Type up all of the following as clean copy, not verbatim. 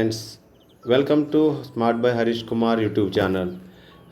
Friends, welcome to smart by Harish Kumar YouTube channel.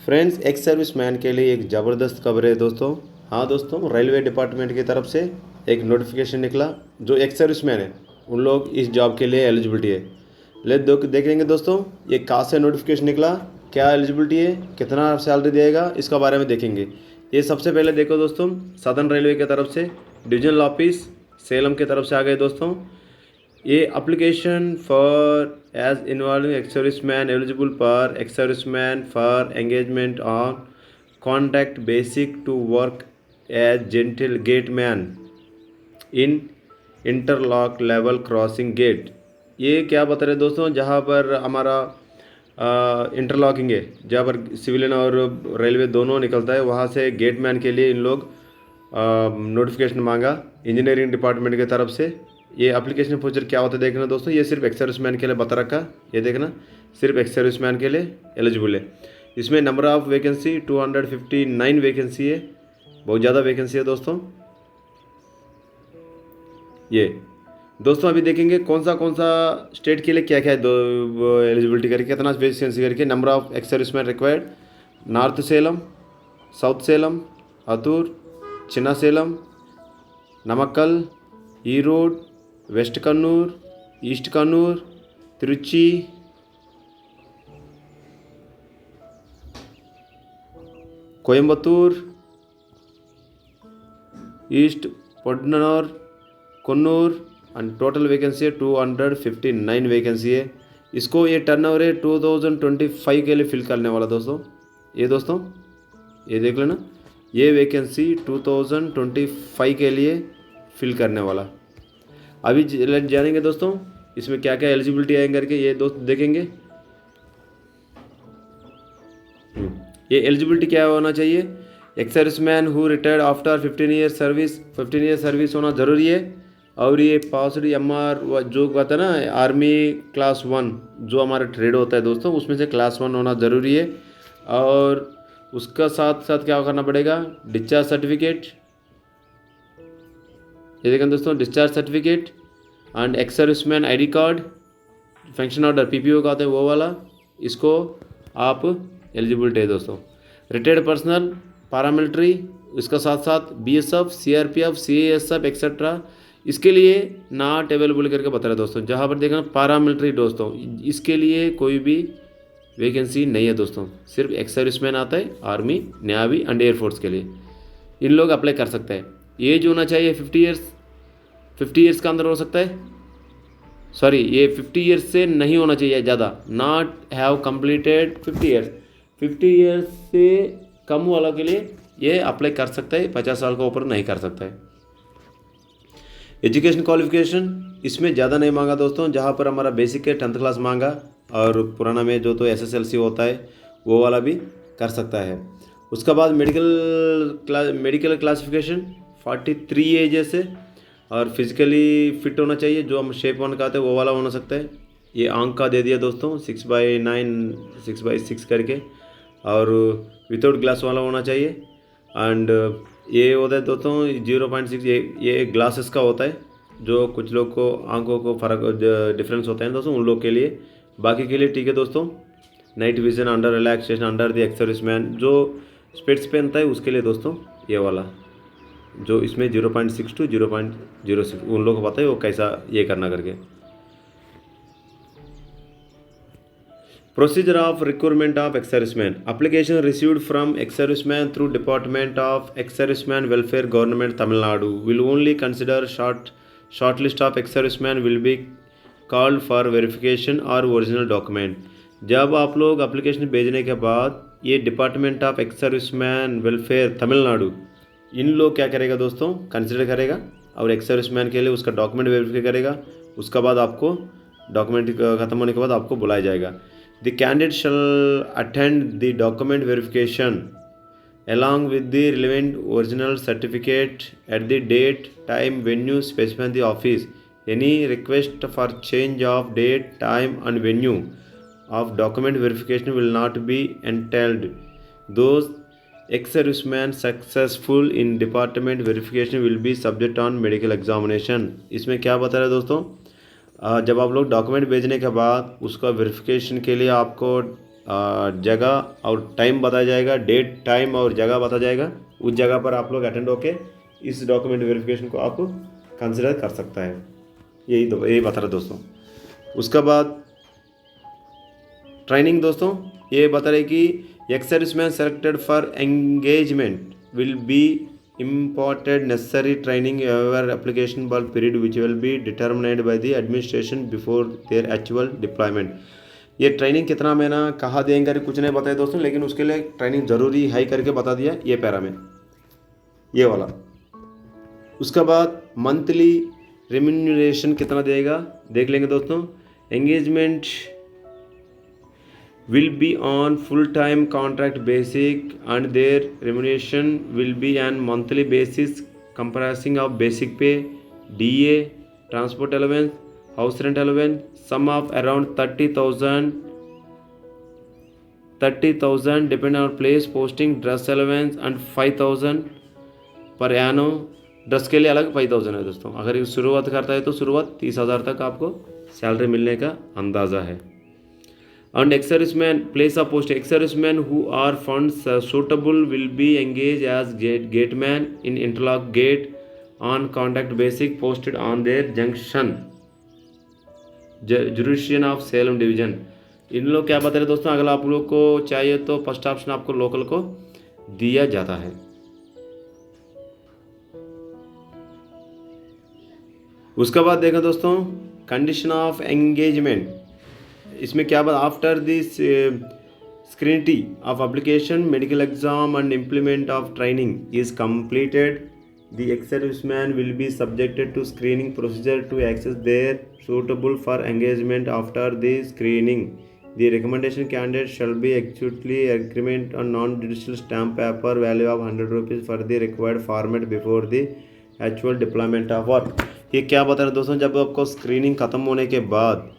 Friends, ex service man के लिए एक ज़बरदस्त खबर है दोस्तों। हाँ दोस्तों, रेलवे डिपार्टमेंट की तरफ से एक नोटिफिकेशन निकला। जो एक्स सर्विस मैन है उन लोग इस जॉब के लिए एलिजिबिलिटी है। देखेंगे दोस्तों ये कहाँ से नोटिफिकेशन निकला, क्या एलिजिबिलिटी है, कितना सैलरी देगा, इसका बारे में देखेंगे। ये सबसे पहले देखो दोस्तों, सदर्न रेलवे की तरफ से डिविजनल ऑफिस सेलम की तरफ से आ गए दोस्तों। ये application for age involving ex service man eligible पर ex service man for engagement on contact basic to work as gentle gate man in interlock level crossing gate. ये क्या बता रहे दोस्तों, जहाँ पर हमारा इंटरलॉकिंग है, जहाँ पर सिविलियन और रेलवे दोनों निकलता है, वहाँ से गेट मैन के लिए इन लोग नोटिफिकेशन मांगा इंजीनियरिंग डिपार्टमेंट की तरफ से। ये एप्लीकेशन प्रोसीजर क्या होता है देखना दोस्तों। ये सिर्फ एक्स सर्विस मैन के लिए बता रखा, ये देखना सिर्फ एक्स सर्विस मैन के लिए एलिजिबल है। इसमें नंबर ऑफ वैकेंसी 259 वैकेंसी है, बहुत ज़्यादा वैकेंसी है दोस्तों। ये दोस्तों अभी देखेंगे कौन सा स्टेट के लिए क्या क्या एलिजिबिलिटी करके, कितना वैकेंसी करके। Number of ex service man required north Salem, south Salem, Attur, Chinna Salem, Namakkal, Erode, west Kannur, east Kannur, Tiruchi, Coimbatore, east Podanur, Kannur and total vacancy है 259 वैकेंसी है। इसको ये टर्नओवर है 2025 के लिए फिल करने वाला दोस्तों। ये दोस्तों ये देख लेना, ये वैकेंसी 2025 के लिए फिल करने वाला। अभी जानेंगे दोस्तों इसमें क्या क्या एलिजिबिलिटी आएंगे करके, ये दोस्त देखेंगे। ये एलिजिबिलिटी क्या होना चाहिए, x service man who retired after 15 year service, 15 year service होना ज़रूरी है। और ये पासड MR जो कहता है ना आर्मी क्लास 1, जो हमारा ट्रेड होता है दोस्तों, उसमें से क्लास 1 होना ज़रूरी है। और उसका साथ साथ क्या करना पड़ेगा, डिस्चार्ज सर्टिफिकेट, ये देखें दोस्तों, discharge certificate and x service man ID card, function order PPO का आता है वो वाला, इसको आप एलिजिबिलिटी है दोस्तों। रिटायर्ड पर्सनल, पैरामिलिट्री, इसका साथ साथ BSF, CRPF, CASF एक्सेट्रा, इसके लिए नॉट अवेलेबल करके बता रहे दोस्तों। जहाँ पर देखना पैरामिलिट्री दोस्तों, इसके लिए कोई भी वैकेंसी नहीं है दोस्तों, सिर्फ एक्स सर्विस मैन आता है आर्मी, नेवी एंड एयरफोर्स के लिए, इन लोग अप्लाई कर सकते हैं। एज होना चाहिए 50 ईयर्स का अंदर हो सकता है, सॉरी ये 50 ईयर्स से नहीं होना चाहिए ज़्यादा, not have completed 50 years. 50 years से कम वाला के लिए ये अप्लाई कर सकता है, 50 साल का ऊपर नहीं कर सकता है। एजुकेशन क्वालिफिकेशन इसमें ज़्यादा नहीं मांगा दोस्तों, जहाँ पर हमारा बेसिक है 10th क्लास मांगा, और पुराना में जो तो SSLC होता है वो वाला भी कर सकता है। उसका बाद मेडिकल क्लासिफिकेशन 43 एजेस है, और फिजिकली फिट होना चाहिए, जो हम शेप 1 का आते हैं वो वाला होना सकता है। ये आंक का दे दिया दोस्तों 6/9 6/6 करके, और विदाउट ग्लास वाला होना चाहिए। एंड ये होता है दोस्तों 0.6, ये ग्लासेस का होता है, जो कुछ लोग को आंखों को फर्क डिफरेंस होता है दोस्तों, उन लोग के लिए। बाकी के लिए ठीक है दोस्तों। Night vision under relaxation under the x service man, जो स्पेक्स पहनता है उसके लिए दोस्तों ये वाला, जो इसमें 0.6 to 0.06, उन लोगों को पता है वो कैसा ये करना करके। Procedure of recruitment of ex serviceman, application received from ex serviceman through department of ex serviceman welfare government Tamil Nadu will only consider short list of ex serviceman will be called for verification और original document. जब आप लोग application भेजने के बाद ये department of ex serviceman welfare Tamil Nadu इन लोग क्या करेगा दोस्तों, कंसिडर करेगा, और एक्स सर्विसमैन के लिए उसका डॉक्यूमेंट वेरीफाई करेगा। उसका बाद आपको डॉक्यूमेंट खत्म होने के बाद आपको बुलाया जाएगा। The candidate shell attend the document verification along with the relevant original certificate at the date, time, venue specified in the office. Any request for change of date, time and venue of document verification will not be entailed. Those ex-servicemen successful in department verification will be subject on medical examination. इसमें क्या बता रहा है दोस्तों, जब आप लोग document भेजने के बाद उसका वेरिफिकेशन के लिए आपको जगह और टाइम बताया जाएगा, डेट टाइम और जगह बताया जाएगा। उस जगह पर आप लोग अटेंड होके इस डॉक्यूमेंट वेरिफिकेशन को आप कंसिडर कर सकता है। यही बता रहा दोस्तों। उसके बाद ट्रेनिंग दोस्तों ये बता रहे कि ex serviceman selected for engagement will be imparted necessary training over application ball period which will be determined by the administration before their actual deployment। ये ट्रेनिंग कितना महीना कहाँ देंगे कुछ नहीं बताया दोस्तों, लेकिन उसके लिए ट्रेनिंग ज़रूरी है करके बता दिया ये पैरा में, ये वाला। उसके बाद मंथली रेम्यूनरेशन कितना देगा देख लेंगे दोस्तों। Engagement will be on full-time contract basic and their remuneration will be on monthly basis comprising of basic pay, DA, transport allowance, house rent allowance, sum of around 30,000 depending on place posting, dress allowance and 5,000 per annum। Dress के लिए अलग 5,000 है दोस्तों। अगर ये शुरुआत करता है तो शुरुआत 30,000 तक आपको सैलरी मिलने का अंदाज़ा है। And ex-servicemen, place of post, ex-servicemen who are funds suitable will be engaged as gateman in interlock gate on contract basic posted on their junction jurisdiction of Salem division। इन लोग क्या बता रहे दोस्तों, अगर आप लोग को चाहिए तो फर्स्ट ऑप्शन आपको लोकल को दिया जाता है। उसके बाद देखें दोस्तों कंडीशन ऑफ एंगेजमेंट। इसमें क्या बात, after this scrutiny of application medical exam and implement of training is completed the ex serviceman will be subjected to screening procedure to assess their suitable for engagement after the screening. The recommendation candidate shall be actually agreement on non judicial stamp paper value of 100 rupees for the required format before the actual deployment of work. ये क्या बता रहे दोस्तों, जब आपको screening ख़त्म होने के बाद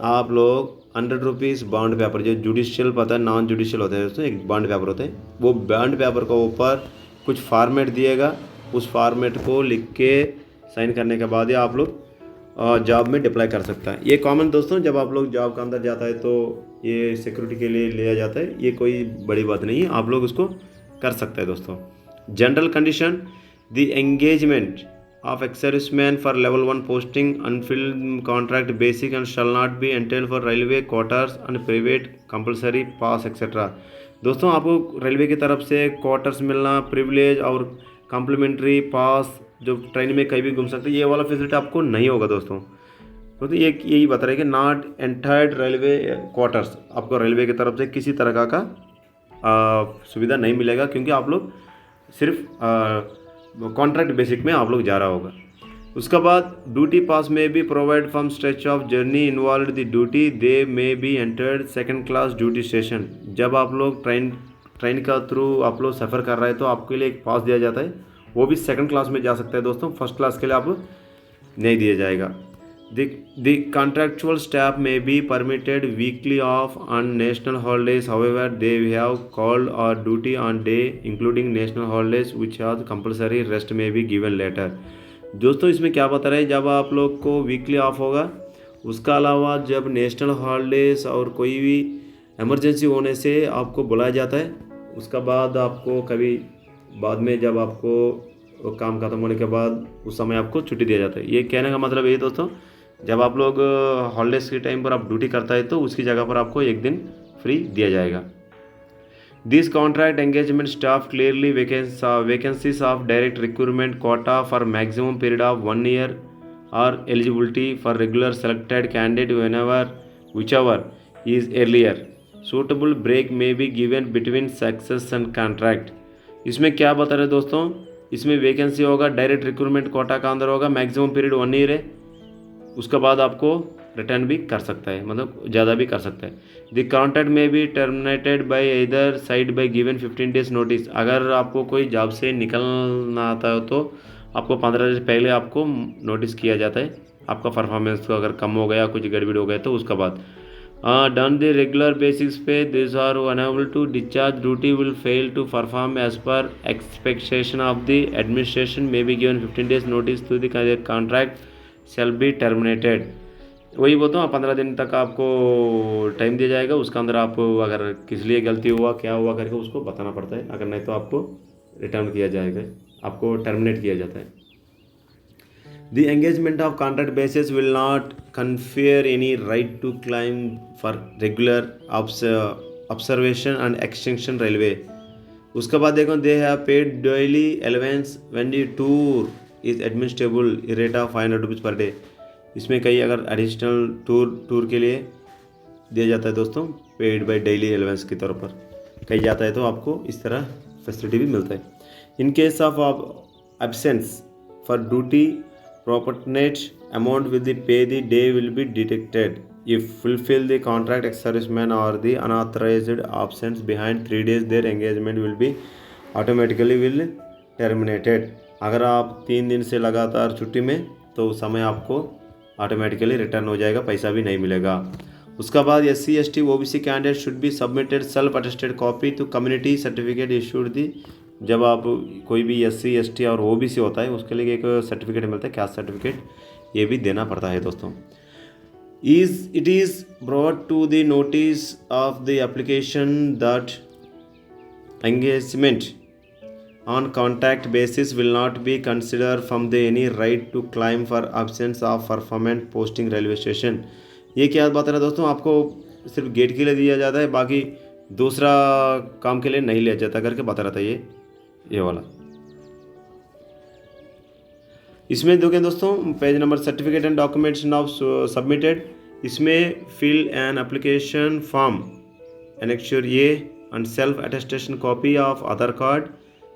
आप लोग 100 रुपीज़ बॉन्ड पेपर, जो जुडिशियल पता है नॉन जुडिशियल होता है दोस्तों, एक बॉन्ड पेपर होता है, वो बॉन्ड पेपर के ऊपर कुछ फॉर्मेट दिएगा। उस फॉर्मेट को लिख के साइन करने के बाद ही आप लोग जॉब में डिप्लाई कर सकता है। ये कॉमन दोस्तों, जब आप लोग जॉब के अंदर जाता है तो ये सिक्योरिटी के लिए लिया जाता है, ये कोई बड़ी बात नहीं है, आप लोग उसको कर सकते हैं दोस्तों। General condition, the engagement of ex-servicemen for level 1 posting unfilled contract basic and shall not be entailed for railway quarters and private compulsory pass etc। दोस्तों आपको रेलवे की तरफ से क्वार्टर्स मिलना, प्रिविलेज और कम्प्लीमेंट्री पास, जो ट्रेन में कहीं भी घूम सकते, ये वाला फैसिलिटी आपको नहीं होगा दोस्तों। तो ये यही बता रहे कि नॉट एंटायर्ड रेलवे क्वार्टर्स, आपको रेलवे की तरफ से किसी तरह का सुविधा नहीं मिलेगा, क्योंकि आप लोग सिर्फ कॉन्ट्रैक्ट बेसिक में आप लोग जा रहा होगा। उसके बाद ड्यूटी पास में भी provide from stretch of journey involve the duty they may be entered second class duty station. जब आप लोग ट्रेन का थ्रू आप लोग सफ़र कर रहे हैं तो आपके लिए एक पास दिया जाता है, वो भी सेकंड क्लास में जा सकता है दोस्तों, फर्स्ट क्लास के लिए आप नहीं दिया जाएगा। The contractual staff may be permitted weekly off on national holidays, however they have called or duty on day including national holidays which are compulsory, rest may be given later। दोस्तों इसमें क्या बता रहे हैं, जब आप लोग को वीकली ऑफ होगा, उसका अलावा जब नेशनल हॉलीडेज़ और कोई भी इमरजेंसी होने से आपको बुलाया जाता है, उसका बाद आपको कभी बाद में जब आपको काम खत्म होने के बाद उस समय आपको छुट्टी दिया जाता है। ये कहने का मतलब यही दोस्तों, जब आप लोग हॉलीडेज़ के टाइम पर आप ड्यूटी करता है तो उसकी जगह पर आपको एक दिन फ्री दिया जाएगा। This contract engagement staff clearly vacancies of direct recruitment quota for maximum period of 1 year और eligibility for regular selected candidate whichever is earlier suitable break may be given between success and contract। इसमें क्या बता रहे दोस्तों, इसमें vacancy होगा direct recruitment Kota का अंदर होगा, मैक्सिमम पीरियड 1 ईयर है, उसके बाद आपको रिटर्न भी कर सकता है, मतलब ज़्यादा भी कर सकता है। द कॉन्ट्रैक्ट में भी terminated bye either side by given 15 days notice. अगर आपको कोई जॉब से निकलना आता है तो आपको 15 दिन पहले आपको नोटिस किया जाता है, आपका परफॉर्मेंस अगर कम हो गया, कुछ गड़बड़ हो गया तो उसके बाद डन द रेगुलर बेसिस पे this are unable to discharge duty will fail to perform as per expectation of the administration may be given 15 days notice to the contract shall be terminated। वही बोलता हूँ 15 दिन तक आपको time दिया जाएगा। उसके अंदर आप अगर किस लिए गलती हुआ क्या हुआ करके उसको बताना पड़ता है, अगर नहीं तो आपको रिटर्न किया जाएगा, आपको टर्मिनेट किया जाता है। The engagement of contract basis will not confer any right to claim for regular observation and extension railway। उसके बाद देखो they have paid daily allowance when the tour is एडमिनिस्ट्रेबल rate of 500 rupees per day. इसमें कई अगर additional tour के लिए दिया जाता है दोस्तों, पेड बाय डेली अलाउंस के तौर पर कहीं जाता है तो आपको इस तरह फैसिलिटी भी मिलता है। In case of absence for duty proportionate amount with the pay the day will be deducted if fulfill the contract ex-serviceman or the unauthorized absence behind 3 days their engagement will be automatically will terminated। अगर आप 3 दिन से लगातार छुट्टी में तो उस समय आपको ऑटोमेटिकली रिटर्न हो जाएगा, पैसा भी नहीं मिलेगा। उसका बाद SC ST OBC candidate should be submitted self attested copy to community certificate issued the. जब आप कोई भी SC ST और OBC होता है उसके लिए एक सर्टिफिकेट मिलता है, कास्ट सर्टिफिकेट, ये भी देना पड़ता है दोस्तों। It is brought to the notice of the application that engagement on contract basis will not be consider from the any right to claim for absence of performance posting railway station. ये क्या बात है दोस्तों, आपको सिर्फ gate के लिए दिया जाता है, बाकी दूसरा काम के लिए नहीं लिया जाता करके बता रहा था ये वाला। इसमें देखें दोस्तों page number certificate and documents now submitted, इसमें fill an application form annexure A and self attestation copy of Aadhaar card,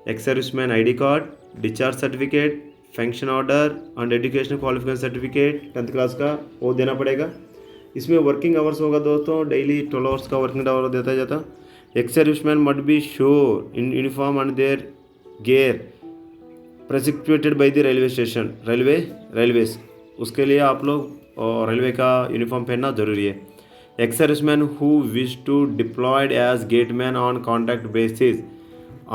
ex serviceman ID card, discharge certificate, function order and educational qualification certificate 10th class का वो देना पड़ेगा। इसमें working hours होगा दोस्तों, daily 12 hours का working hour देता जाता। Ex serviceman must be sure in uniform and their gear prescribed by the railway station railways. उसके लिए आप लोग रेलवे का यूनिफॉर्म पहनना जरूरी है। Ex serviceman who wish to deployed as gateman on contract basis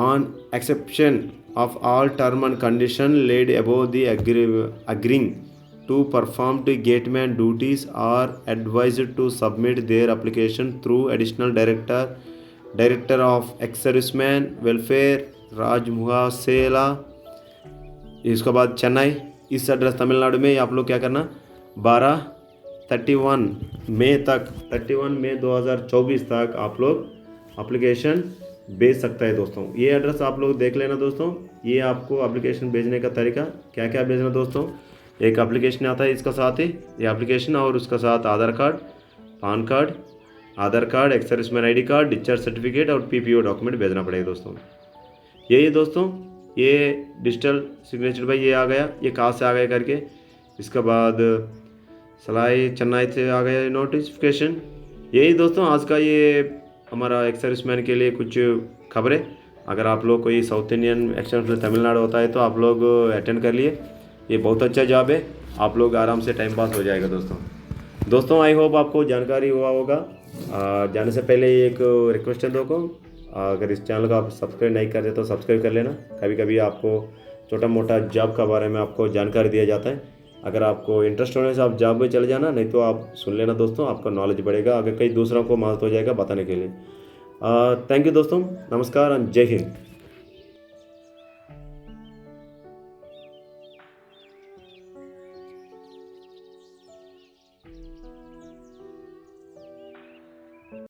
on exception of all term and condition laid above the agreeing to perform the gateman duties are advised to submit their application through additional director of ex-serviceman welfare राजमुहासेला। इसके बाद चेन्नई, इस address Tamil Nadu में आप लोग क्या करना 31 मई 2024 तक आप लोग एप्लीकेशन भेज सकता है दोस्तों। ये एड्रेस आप लोग देख लेना दोस्तों। ये आपको एप्लीकेशन भेजने का तरीका क्या क्या भेजना दोस्तों, एक एप्लीकेशन आता है इसका साथ ही ये एप्लीकेशन और उसका साथ Aadhaar card, PAN card, Aadhaar card, ex serviceman ID card, discharge certificate और PPO डॉक्यूमेंट भेजना पड़ेगा दोस्तों। यही दोस्तों ये डिजिटल सिग्नेचर भाई ये आ गया, ये कहाँ से आ गया करके। इसके बाद सलाई चेन्नई से आ गया नोटिफिकेशन। यही दोस्तों आज का ये हमारा एक्स सर्विसमैन के लिए कुछ खबरें। अगर आप लोग कोई साउथ इंडियन एक्सटेंशन तमिलनाडु होता है तो आप लोग अटेंड कर लिए, ये बहुत अच्छा जॉब है, आप लोग आराम से टाइम पास हो जाएगा दोस्तों। आई होप आपको जानकारी हुआ होगा। जाने से पहले एक रिक्वेस्ट है दोस्तों, अगर इस चैनल को आप सब्सक्राइब नहीं करते तो सब्सक्राइब कर लेना। कभी कभी आपको छोटा मोटा जॉब का बारे में आपको जानकारी दिया जाता है, अगर आपको इंटरेस्ट होने से आप जॉब में चले जाना, नहीं तो आप सुन लेना दोस्तों, आपका नॉलेज बढ़ेगा, आगे कई दूसरों को मदद हो जाएगा बताने के लिए। थैंक यू दोस्तों, नमस्कार और जय हिंद।